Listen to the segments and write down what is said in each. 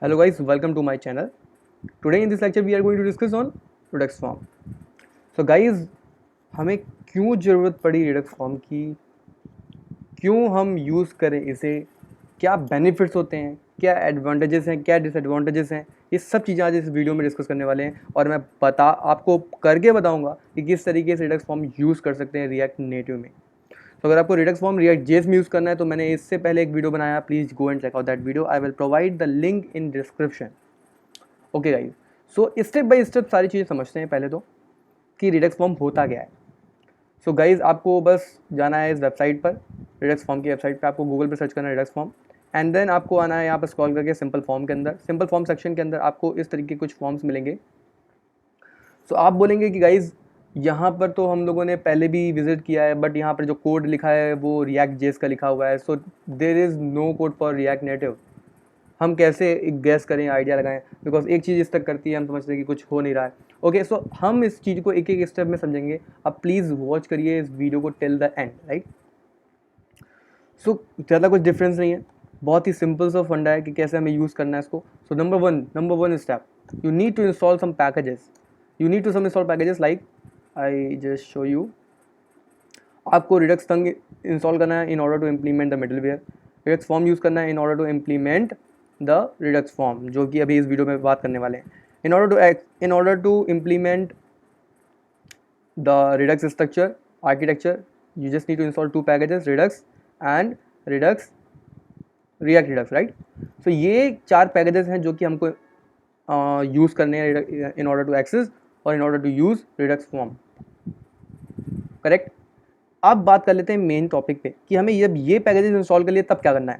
Hello guys, welcome to my channel. Today in this lecture we are going to discuss on Redux form. So guys, हमें क्यों ज़रूरत पड़ी Redux form की, क्यों हम use करें इसे, क्या बेनिफिट्स होते हैं, क्या एडवांटेजेस हैं, क्या डिसएडवांटेजेस हैं, ये सब चीज़ें आज इस वीडियो में डिस्कस करने वाले हैं और मैं आपको करके बताऊंगा कि किस तरीके से Redux form यूज़ कर सकते हैं रिएक्ट नेटिव में। तो अगर आपको Redux form रिएक्ट जेएस में यूज़ करना है तो मैंने इससे पहले एक वीडियो बनाया, please go and check out that video. I will provide the link in description. Okay guys, so step by step सारी चीज़ें समझते हैं पहले तो कि Redux form होता क्या है। सो गाइज, आपको बस जाना है इस वेबसाइट पर, Redux form की वेबसाइट पर आपको गूगल पर सर्च करना है Redux form एंड देन आपको आना है यहाँ पर स्क्रॉल करके सिंपल फॉर्म के अंदर। सिंपल फॉर्म सेक्शन के अंदर आपको इस तरीके के कुछ फॉर्म्स मिलेंगे। सो आप बोलेंगे कि गाइज यहाँ पर तो हम लोगों ने पहले भी विजिट किया है, बट यहाँ पर जो कोड लिखा है वो रिएक्ट जेएस का लिखा हुआ है, so there is no code for React Native. हम कैसे गैस करें, आइडिया लगाएं, बिकॉज एक चीज़ इस तक करती है, हम समझते हैं कि कुछ हो नहीं रहा है। ओके, सो हम इस चीज़ को एक एक स्टेप में समझेंगे। आप प्लीज़ वॉच करिए इस वीडियो को टिल द एंड, राइट। सो ज़्यादा कुछ डिफरेंस नहीं है, बहुत ही सिंपल सा फंडा है कि कैसे हमें यूज़ करना है इसको। So number one step, you need to install some packages. You need to some install packages like I just show you. आपको Redux तंग इंस्टॉल करना है in order to implement the middleware. Redux form use करना है in order to implement the Redux form, जो कि अभी इस video में बात करने वाले हैं। In order to implement the Redux structure architecture, you just need to install two packages, Redux and Redux React Redux, right. So ये चार पैकेजेस हैं जो कि हमको यूज़ करने हैं इन ऑर्डर टू एक्सेस और in order to use Redux form, correct. अब बात कर लेते हैं मेन टॉपिक पे कि हमें जब ये पैकेजेस इंस्टॉल कर लिए तब क्या करना है।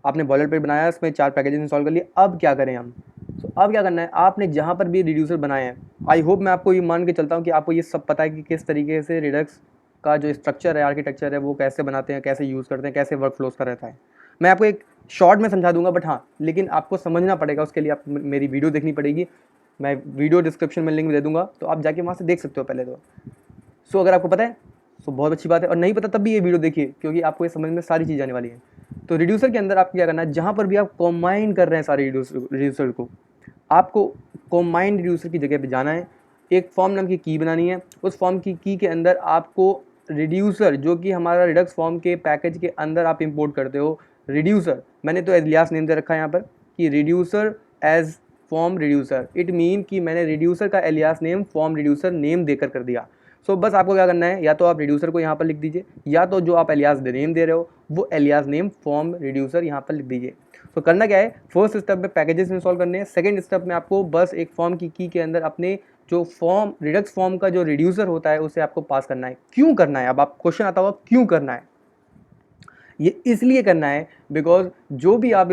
आपने बॉयलर प्लेट बनाया, इसमें चार पैकेजेस इंस्टॉल कर लिए, अब क्या करें हम। अब क्या करना है, आपने जहाँ पर भी रिड्यूसर बनाए हैं, आई होप मैं आपको ये मान के चलता हूँ कि आपको ये सब पता है कि किस तरीके से Redux का जो स्ट्रक्चर है, आर्किटेक्चर है, वो कैसे बनाते हैं, कैसे यूज़ करते हैं, कैसे वर्क फ्लोज का रहता है। मैं आपको एक शॉर्ट में समझा दूंगा, बट हाँ, लेकिन आपको समझना पड़ेगा, उसके लिए आपको मेरी वीडियो देखनी पड़ेगी। मैं वीडियो डिस्क्रिप्शन में लिंक दे दूंगा, तो आप जाके वहाँ से देख सकते हो पहले तो। सो अगर आपको पता है तो बहुत अच्छी बात है, और नहीं पता तब भी ये वीडियो देखिए, क्योंकि आपको ये समझ में सारी चीज़ आने वाली है। तो रिड्यूसर के अंदर आपको क्या करना है, जहाँ पर भी आप कॉम्बाइन कर रहे हैं सारे रिड्यूसर को, आपको कॉम्बाइन रिड्यूसर की जगह पे जाना है। एक फॉर्म नाम की की बनानी है, उस फॉर्म की के अंदर आपको रिड्यूसर, जो कि हमारा Redux फॉर्म के पैकेज के अंदर आप इंपोर्ट करते हो, रिड्यूसर, मैंने तो एलियास नेम दे रखा है यहाँ पर कि reducer as form reducer. It mean कि मैंने रिड्यूसर का alias name form reducer name देकर कर दिया। सो बस आपको क्या करना है, या तो आप रिड्यूसर को यहाँ पर लिख दीजिए, या तो जो आप एलियास नेम दे रहे हो वो एलियास नेम फॉर्म रिड्यूसर यहाँ पर लिख दीजिए। तो करना क्या है, फर्स्ट स्टेप में पैकेजेस इंस्टॉल करने हैं, सेकंड स्टेप में आपको बस एक फॉर्म की के अंदर अपने जो फॉर्म Redux फॉर्म का जो रिड्यूसर होता है उसे आपको पास करना है। क्यों करना है, अब आप क्वेश्चन आता होगा क्यों करना है। ये इसलिए करना है बिकॉज जो भी आप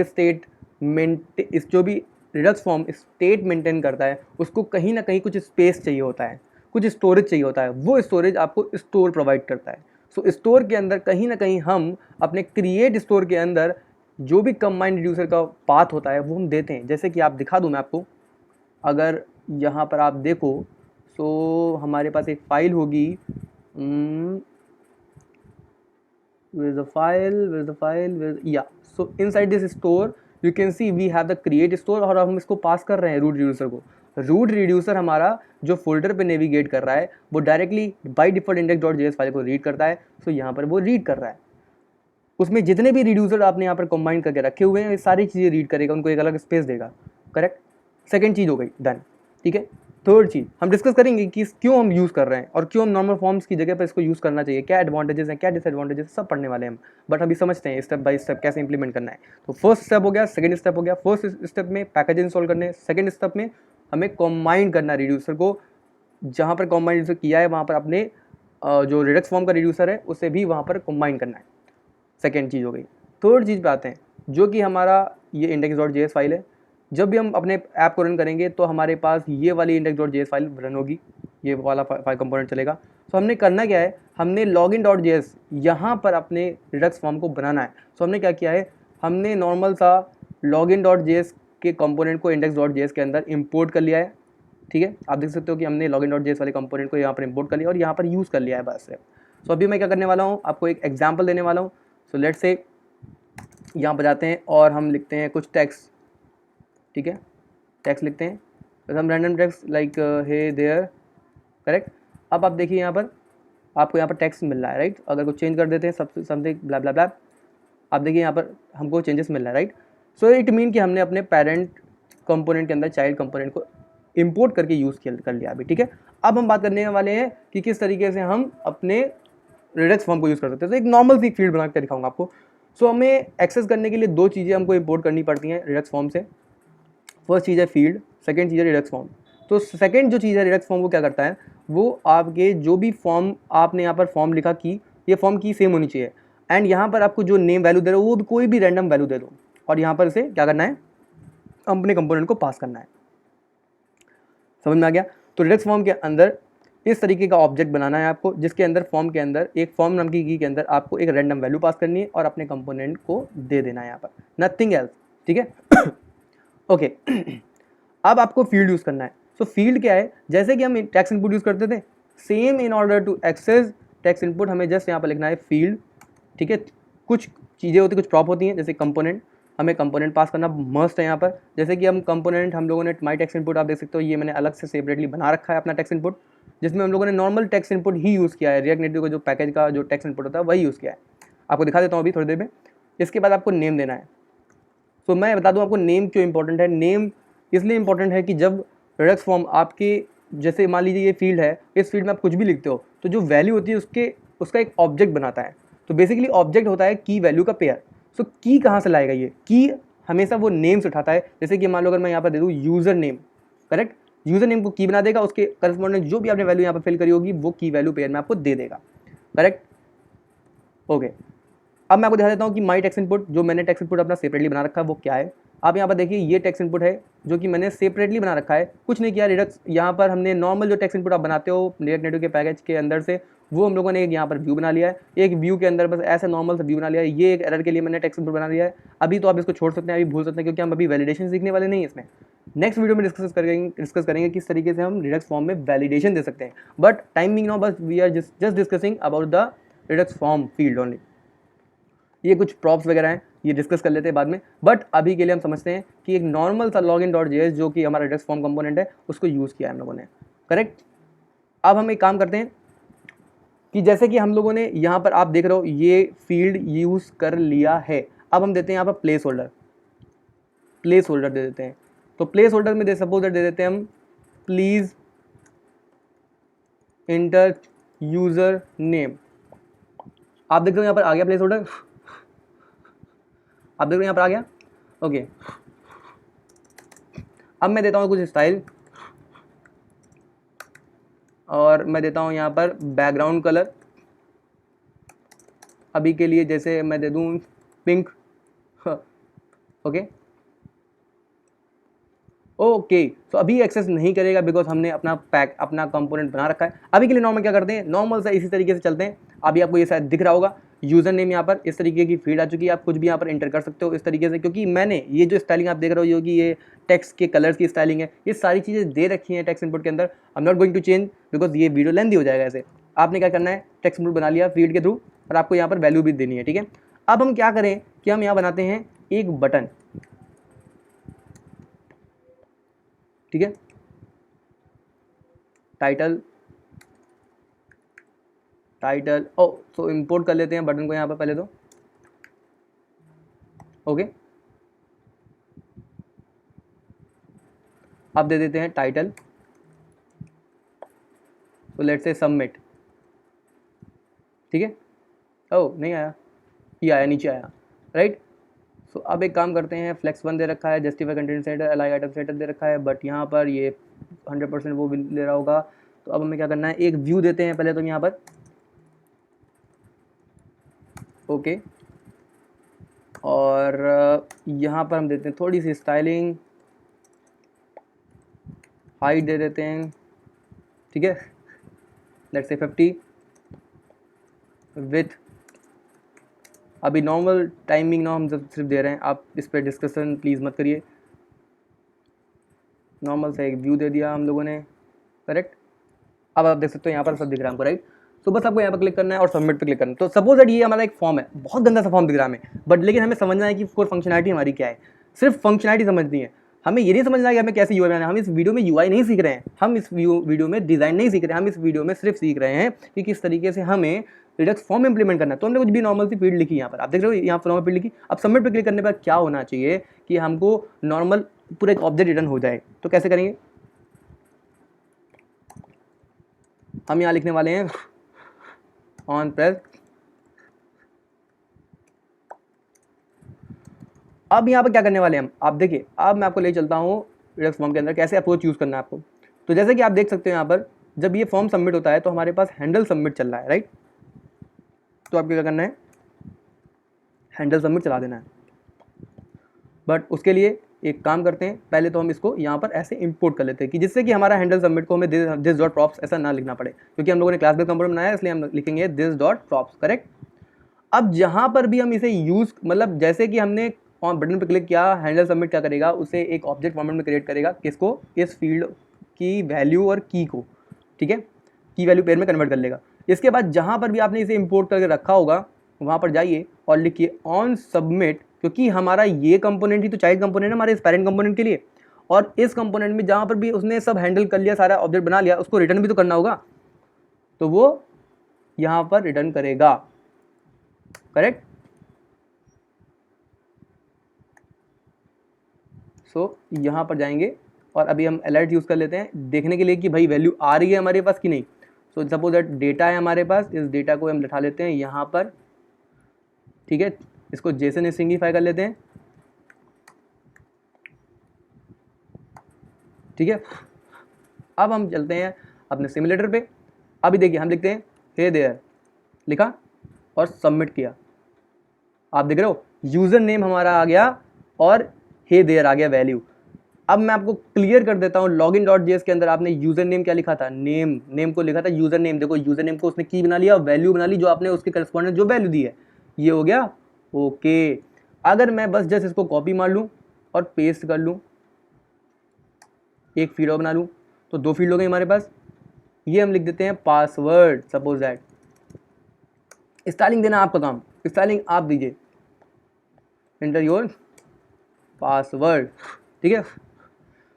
जो भी Redux फॉर्म स्टेट मेंटेन करता है, उसको कहीं ना कहीं कुछ स्पेस चाहिए होता है, कुछ स्टोरेज चाहिए होता है, वो स्टोरेज आपको स्टोर प्रोवाइड करता है। सो स्टोर के अंदर कहीं ना कहीं हम अपने क्रिएट स्टोर के अंदर जो भी कंबाइंड रिड्यूसर का पाथ होता है वो हम देते हैं। जैसे कि आप दिखा दूं मैं आपको, अगर यहाँ पर आप देखो, सो हमारे पास एक फाइल होगी, where's the file, yeah, so inside this store you can see we have the create store, और हम इसको पास कर रहे हैं रूट रिड्यूसर को। रूट रिड्यूसर हमारा जो फोल्डर पे नेविगेट कर रहा है वो directly by default index.js file को रीड करता है। सो यहाँ पर वो रीड कर रहा है, उसमें जितने भी रिड्यूसर आपने यहाँ पर कंबाइन करके रखे हुए हैं ये सारी चीज़ें रीड करेगा, उनको एक अलग स्पेस देगा, करेक्ट। सेकंड चीज़ हो गई डन, ठीक है। थर्ड चीज़ हम डिस्कस करेंगे कि क्यों हम यूज़ कर रहे हैं और क्यों हम नॉर्मल फॉर्म्स की जगह पर इसको यूज़ करना चाहिए, क्या एडवांटेजेस हैं, क्या डिसएडवांटेजेस, सब पढ़ने वाले हैं हम। बट अभी समझते हैं स्टेप बाय स्टेप कैसे इंप्लीमेंट करना है। तो फर्स्ट स्टेप हो गया, सेकंड स्टेप हो गया। फर्स्ट स्टेप में पैकेज इंस्टॉल करने, सेकंड स्टेप में हमें कॉम्बाइन करना रिड्यूसर को, जहाँ पर कॉम्बाइन रिड्यूसर किया है वहाँ पर अपने जो Redux फॉर्म का रिड्यूसर है उसे भी वहाँ पर कॉम्बाइन करना है। सेकेंड चीज़ हो गई। थर्ड चीज़ पे आते हैं, जो कि हमारा ये index.js फाइल है। जब भी हम अपने ऐप को रन करेंगे तो हमारे पास ये वाली index.js फाइल रन होगी, ये वाला फाइल कंपोनेंट चलेगा। तो हमने करना क्या है, हमने login.js यहाँ पर अपने Redux फॉर्म को बनाना है। सो हमने क्या किया है, हमने नॉर्मल सा login.js के कंपोनेंट को index.js के अंदर इंपोर्ट कर लिया है, ठीक है। आप देख सकते हो कि हमने login.js वाले कंपोनेंट को यहाँ पर इंपोर्ट कर लिया और यहाँ पर यूज़ कर लिया है बस। सो अभी मैं क्या करने वाला हूँ, आपको एक एग्जाम्पल देने वाला हूँ। सो लेट्स से यहाँ पर जाते हैं और हम लिखते हैं कुछ टेक्स्ट, ठीक है, टेक्स्ट लिखते हैं, तो हम random text like hey there, correct. अब आप देखिए यहाँ पर आपको यहाँ पर टेक्स्ट मिल रहा है, राइट। अगर कुछ चेंज कर देते हैं सब समथिंग ब्ला ब्ला ब्ला, आप देखिए यहाँ पर हमको चेंजेस मिल रहा है, राइट। सो इट मीन कि हमने अपने पेरेंट कंपोनेंट के अंदर चाइल्ड कंपोनेंट को इंपोर्ट करके यूज़ कर लिया अभी, ठीक है। अब हम बात करने वाले हैं कि किस तरीके से हम अपने रिडक्स फॉर्म को यूज़ कर सकते हैं। तो एक नॉर्मल सी फील्ड बना के दिखाऊंगा आपको। सो हमें एक्सेस करने के लिए दो चीज़ें हमको इंपोर्ट करनी पड़ती हैं रिडक्स फॉर्म से। फर्स्ट चीज़ है फील्ड, सेकंड चीज़ है रिडक्स फॉर्म। तो सेकंड जो चीज़ है रिडक्स फॉर्म, वो क्या करता है, वो आपके जो भी फॉर्म आपने यहाँ पर फॉर्म लिखा की, ये फॉर्म की सेम होनी चाहिए, एंड यहाँ पर आपको जो नेम वैल्यू दे रहे हो वो भी कोई भी रैंडम वैल्यू दे दो, और यहाँ पर इसे क्या करना है, अपने कंपोनेंट को पास करना है। समझ में आ गया। तो रिडक्स फॉर्म के अंदर इस तरीके का ऑब्जेक्ट बनाना है आपको, जिसके अंदर फॉर्म के अंदर एक फॉर्म नाम की के अंदर आपको एक रैंडम वैल्यू पास करनी है और अपने कंपोनेंट को दे देना है यहाँ पर, नथिंग एल्स, ठीक है। ओके, अब आपको फील्ड यूज़ करना है। सो फील्ड क्या है, जैसे कि हम टेक्स्ट इनपुट यूज़ करते थे, same in order to access text input हमें जस्ट यहाँ पर लिखना है फील्ड, ठीक है। कुछ चीज़ें होती हैं, कुछ प्रॉप होती हैं, जैसे कंपोनेंट, हमें कंपोनेंट पास करना मस्ट है यहाँ पर। जैसे कि हम कंपोनेंट, हम लोगों ने माई टेक्स्ट इनपुट आप देख सकते हो, ये मैंने अलग से सेपरेटली बना रखा है अपना टेक्स्ट इनपुट, जिसमें हम लोगों ने नॉर्मल टेक्स्ट इनपुट ही यूज़ किया है। रिएक्ट नेटिव का जो पैकेज का जो टेक्स्ट इनपुट होता है वही यूज़ किया है। आपको दिखा देता हूँ अभी थोड़ी देर में। इसके बाद आपको नेम देना है। सो मैं बता दूँ आपको नेम क्यों इंपॉर्टेंट है। नेम इसलिए इंपॉर्टेंट है कि जब रिडक्स फॉर्म आपके, जैसे मान लीजिए ये फील्ड है, इस फील्ड में आप कुछ भी लिखते हो तो जो वैल्यू होती है उसका एक ऑब्जेक्ट बनाता है। तो बेसिकली ऑब्जेक्ट होता है की वैल्यू का पेयर। सो की कहाँ से लाएगा, ये की हमेशा वो नेम से उठाता है। जैसे कि मान लो अगर मैं यहाँ पर दे दूँ user name, correct, user name को की बना देगा, उसके करस्पॉन्डिंग जो भी आपने वैल्यू यहाँ पर फिल करी होगी वो की वैल्यू पेयर में आपको दे देगा, करेक्ट। ओके, अब मैं आपको दिखा देता हूँ कि माई टेक्स्ट इनपुट, जो मैंने टेक्स्ट इनपुट अपना सेपरेटली बना रखा है वो क्या है। आप यहाँ पर देखिए, ये टेक्स्ट इनपुट है जो कि मैंने सेपरेटली बना रखा है, कुछ नहीं किया। रिडक्स यहाँ पर हमने नॉर्मल जो टेक्स्ट इनपुट आप बनाते हो रिएक्ट नेटिव के पैकेज के अंदर से, वो हम लोगों ने एक यहाँ पर व्यू बना लिया है। एक व्यू के अंदर बस ऐसा नॉर्मल सा व्यू बना लिया है। ये एक एरर के लिए मैंने टेक्स्ट इनपुट बना लिया है। अभी तो आप इसको छोड़ सकते हैं, अभी भूल सकते हैं, क्योंकि हम अभी वैलिडेशन सीखने वाले नहीं है इसमें। नेक्स्ट वीडियो में डिस्कस करेंगे किस तरीके से हम रिडक्स फॉर्म में वैलिडेशन दे सकते हैं। बट टाइमिंग नो, बस we are just discussing about the Redux form field only. ये कुछ प्रॉप्स वगैरह हैं, ये डिस्कस कर लेते हैं बाद में। बट अभी के लिए हम समझते हैं कि एक नॉर्मल सा login.js जो कि हमारा रिडक्स फॉर्म कंपोनेंट है, उसको यूज़ किया है हम लोगों ने, करेक्ट। अब हम एक काम करते हैं कि जैसे कि हम लोगों ने यहाँ पर, आप देख रहे हो, ये फील्ड यूज़ कर लिया है। अब हम देते हैं यहाँ पर प्लेस होल्डर दे देते हैं। तो प्लेस होल्डर में सपोज दे देते हैं हम प्लीज़ इंटर यूज़र नेम। आप देख रहे हो यहाँ पर आ गया प्लेस होल्डर, आप देख रहे हो यहाँ पर आ गया। ओके, अब मैं देता हूँ कुछ स्टाइल, और मैं देता हूँ यहाँ पर बैकग्राउंड कलर अभी के लिए, जैसे मैं दे दूँ पिंक। ओके ओके, तो अभी एक्सेस नहीं करेगा बिकॉज हमने अपना कंपोनेंट बना रखा है। अभी के लिए नॉर्मल क्या करते हैं, नॉर्मल सा इसी तरीके से चलते हैं। अभी आपको ये शायद दिख रहा होगा, यूज़र नेम यहाँ पर इस तरीके की फील्ड आ चुकी है। आप कुछ भी यहाँ पर इंटर कर सकते हो इस तरीके से, क्योंकि मैंने ये जो स्टाइलिंग आप देख रहे हो, ये टेक्स्ट के कलर्स की स्टाइलिंग है, ये सारी चीज़ें दे रखी हैं टेक्स्ट इनपुट के अंदर। I am not going to change because ये वीडियो लेंथी हो जाएगा ऐसे। आपने क्या करना है, टेक्स्ट इनपुट बना लिया फील्ड के थ्रू, और आपको यहाँ पर वैल्यू भी देनी है, ठीक है। अब हम क्या करें कि हम यहाँ बनाते हैं एक बटन, ठीक है, टाइटल तो इंपोर्ट कर लेते हैं बटन को यहाँ पर पहले तो। ओके, अब दे देते हैं टाइटल, तो लेट्स से सबमिट, ठीक है। ओह नहीं आया, ये आया, नीचे आया, राइट। सो अब एक काम करते हैं, फ्लेक्स 1 दे रखा है, जस्टिफाई कंटेंट सेटर, अलाइ आइटम सेटर दे रखा है, बट यहाँ पर ये 100% वो भी ले रहा होगा। तो अब हमें क्या करना है, एक व्यू देते हैं पहले तो यहाँ पर। ओके, और यहाँ पर हम देते हैं थोड़ी सी स्टाइलिंग, हाइट दे देते हैं, ठीक है, लेट्स से 50, विथ अभी नॉर्मल टाइमिंग ना हम सिर्फ दे रहे हैं, आप इस पर डिस्कशन प्लीज़ मत करिए। नॉर्मल से एक व्यू दे दिया हम लोगों ने, करेक्ट। अब आप देख सकते हो यहाँ पर सब दिख रहा है हमको, राइट। तो बस आपको यहाँ पर क्लिक करना है और सबमिट पे क्लिक करना है। तो सपोज दैट ये हमारा एक फॉर्म है, बहुत गंदा सा फॉर्म दिख रहा है हमें, बट लेकिन हमें समझना है कि कोर फंक्शनलिटी हमारी क्या है, सिर्फ फंक्शनलिटी समझनी है। हमें ये नहीं समझना है कि हमें कैसे UI बनाना है। हम इस वीडियो में UI नहीं सीख रहे हैं, हम इस वीडियो में डिज़ाइन नहीं सीख रहे हैं, हम इस वीडियो में सिर्फ सीख रहे हैं कि किस तरीके से हमें रिडक्स फॉर्म इंप्लीमेंट करना है। तो हमने कुछ भी नॉर्मल सी फील्ड लिखी यहाँ पर, आप देख रहे हो यहाँ पर नॉर्मल फील्ड लिखी। अब सबमिट पे क्लिक करने पर क्या होना चाहिए कि हमको नॉर्मल पूरा एक ऑब्जेक्ट रिटर्न हो जाए। तो कैसे करेंगे, हम यहाँ लिखने वाले हैं ऑन प्रेस। अब यहाँ पर क्या करने वाले हैं हम, आप देखिए, अब मैं आपको ले चलता हूँ रिडक्स फॉर्म के अंदर कैसे अप्रोच यूज़ करना है आपको। तो जैसे कि आप देख सकते हो यहाँ पर जब ये फॉर्म सबमिट होता है तो हमारे पास हैंडल सबमिट चल रहा है, राइट। तो आपको क्या करना है, हैंडल सबमिट चला देना है। बट उसके लिए एक काम करते हैं, पहले तो हम इसको यहाँ पर ऐसे इंपोर्ट कर लेते हैं कि जिससे कि हमारा हैंडल सबमिट को हमें दिस डॉट प्रॉप्स ऐसा ना लिखना पड़े, क्योंकि हम लोगों ने क्लास बेस्ड कंपोनेंट बनाया है, इसलिए हम लिखेंगे दिस डॉट प्रॉप्स, करेक्ट। अब जहाँ पर भी हम इसे यूज़, मतलब जैसे कि हमने बटन पर क्लिक किया, हैंडल सबमिट क्या करेगा, उसे एक ऑब्जेक्ट फॉर्मेट में क्रिएट करेगा, किसको, इस फील्ड की वैल्यू और की को, ठीक है, की वैल्यू पेयर में कन्वर्ट कर लेगा। इसके बाद जहाँ पर भी आपने इसे इंपोर्ट करके रखा होगा वहाँ पर जाइए और लिखिए ऑन सबमिट, क्योंकि हमारा ये कंपोनेंट ही तो चाइल्ड कंपोनेंट है हमारे इस पेरेंट कंपोनेंट के लिए, और इस कंपोनेंट में जहाँ पर भी उसने सब हैंडल कर लिया, सारा ऑब्जेक्ट बना लिया, उसको रिटर्न भी तो करना होगा, तो वो यहाँ पर रिटर्न करेगा, करेक्ट। सो यहाँ पर जाएंगे और अभी हम अलर्ट यूज़ कर लेते हैं देखने के लिए कि भाई वैल्यू आ रही है हमारे पास कि नहीं। सो सपोज दैट डेटा है हमारे पास, इस डेटा को हम लिखा लेते हैं यहाँ पर, ठीक है, इसको जेसन स्ट्रिंगिफाई कर लेते हैं, ठीक है। अब हम चलते हैं अपने सिमुलेटर पे। अभी देखिए हम लिखते हैं हे देयर, लिखा और सबमिट किया, आप देख रहे हो यूज़र नेम हमारा आ गया और हे देयर आ गया वैल्यू। अब मैं आपको क्लियर कर देता हूँ, लॉगिन डॉट जेएस के अंदर आपने यूज़र नेम क्या लिखा था, नेम को लिखा था यूज़र नेम। देखो यूज़र नेम को उसने की बना लिया और वैल्यू बना ली जो आपने उसके करस्पॉन्डेंट जो वैल्यू दी है, ये हो गया ओके। अगर मैं बस जस्ट इसको कॉपी मार लूँ और पेस्ट कर लूँ, एक फील्ड और बना लूँ, तो दो फील्ड हो गए हमारे पास। ये हम लिख देते हैं पासवर्ड, सपोज दैट। स्टाइलिंग देना आपका काम, स्टाइलिंग आप दीजिए, एंटर योर पासवर्ड, ठीक है।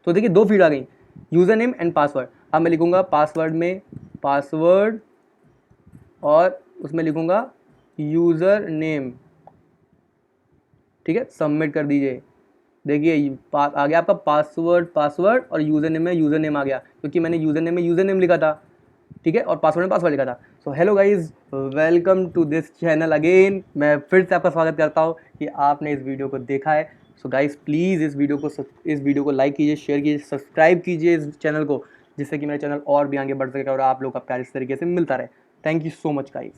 तो देखिए दो फील्ड आ गई, यूज़र नेम एंड पासवर्ड। अब मैं लिखूंगा पासवर्ड में पासवर्ड और उसमें लिखूंगा यूज़र नेम, ठीक है, सबमिट कर दीजिए। देखिए आ गया आपका पासवर्ड और यूज़र नेम में यूज़र नेम आ गया, क्योंकि मैंने यूज़र नेम में यूज़र नेम लिखा था, ठीक है, और पासवर्ड में पासवर्ड लिखा था। So hello guys, welcome to this channel again. मैं फिर से आपका स्वागत करता हूँ कि आपने इस वीडियो को देखा है। सो गाइज प्लीज़ इस वीडियो को लाइक कीजिए, शेयर कीजिए, सब्सक्राइब कीजिए इस चैनल को, जिससे कि मेरा चैनल और भी आगे बढ़ सके और आप लोग का प्यार इस तरीके से मिलता रहे। Thank you so much guys.